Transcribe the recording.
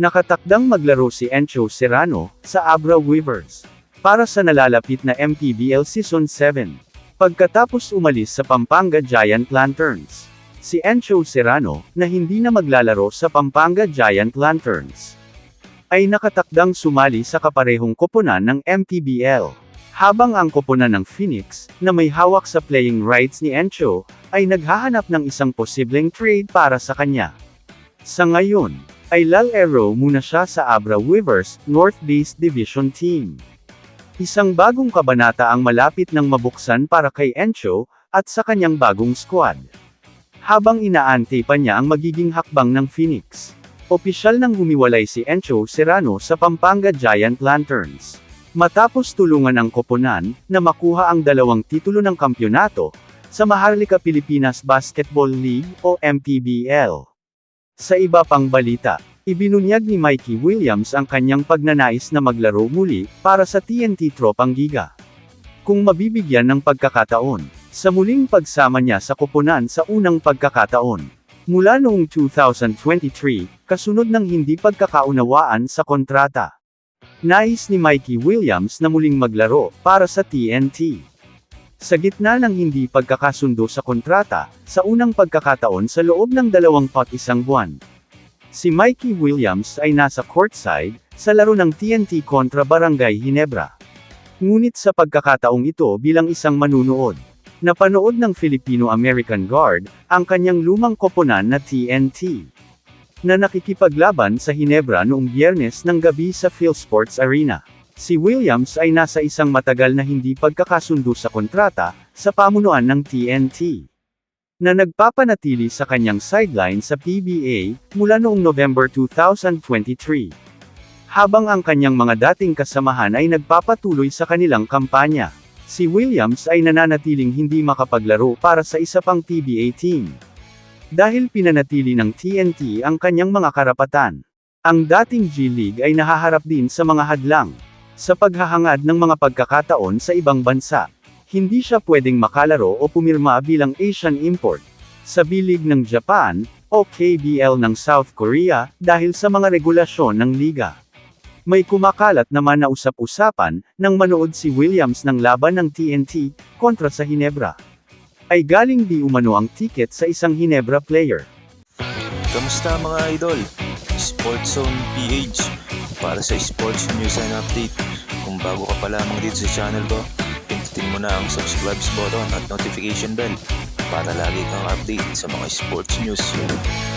Nakatakdang maglaro si Encho Serrano, sa Abra Weavers, para sa nalalapit na MPBL Season 7. Pagkatapos umalis sa Pampanga Giant Lanterns, si Encho Serrano, na hindi na maglalaro sa Pampanga Giant Lanterns, ay nakatakdang sumali sa kaparehong koponan ng MPBL. Habang ang koponan ng Phoenix, na may hawak sa playing rights ni Encho, ay naghahanap ng isang posibleng trade para sa kanya. Sa ngayon, ay lalaro muna siya sa Abra Weavers, Northeast Division Team. Isang bagong kabanata ang malapit ng mabuksan para kay Encho, at sa kanyang bagong squad. Habang inaante pa niya ang magiging hakbang ng Phoenix, opisyal nang humiwalay si Encho Serrano sa Pampanga Giant Lanterns, matapos tulungan ang koponan, na makuha ang 2 titulo ng kampyonato, sa Maharlika Pilipinas Basketball League, o MPBL. Sa iba pang balita, ibinunyag ni Mikey Williams ang kanyang pagnanais na maglaro muli, para sa TNT Tropang Giga. Kung mabibigyan ng pagkakataon, sa muling pagsama niya sa koponan sa unang pagkakataon, mula noong 2023, kasunod ng hindi pagkakaunawaan sa kontrata. Nais ni Mikey Williams na muling maglaro, para sa TNT. Sa gitna ng hindi pagkakasundo sa kontrata, sa unang pagkakataon sa loob ng 21 buwan, si Mikey Williams ay nasa courtside, sa laro ng TNT kontra Barangay Ginebra. Ngunit sa pagkakataong ito bilang isang manunood, napanood ng Filipino-American Guard, ang kanyang lumang koponan na TNT, na nakikipaglaban sa Ginebra noong Biyernes ng gabi sa PhilSports Arena. Si Williams ay nasa isang matagal na hindi pagkakasundo sa kontrata, sa pamunuan ng TNT, na nagpapanatili sa kanyang sideline sa PBA, mula noong November 2023. Habang ang kanyang mga dating kasamahan ay nagpapatuloy sa kanilang kampanya, si Williams ay nananatiling hindi makapaglaro para sa isa pang PBA team, dahil pinanatili ng TNT ang kanyang mga karapatan. Ang dating G-League ay nahaharap din sa mga hadlang, sa paghahangad ng mga pagkakataon sa ibang bansa. Hindi siya pwedeng makalaro o pumirma bilang Asian import, sa bilig ng Japan, o KBL ng South Korea, dahil sa mga regulasyon ng liga. May kumakalat naman na usap-usapan, nang manood si Williams ng laban ng TNT, kontra sa Ginebra, ay galing di umano ang ticket sa isang Ginebra player. Kamusta mga idol? Sports Zone PH, para sa sports news and update. Kung bago ka pa lamang dito sa channel ko, pindutin mo na ang subscribe button at notification bell, para lagi kang update sa mga sports news.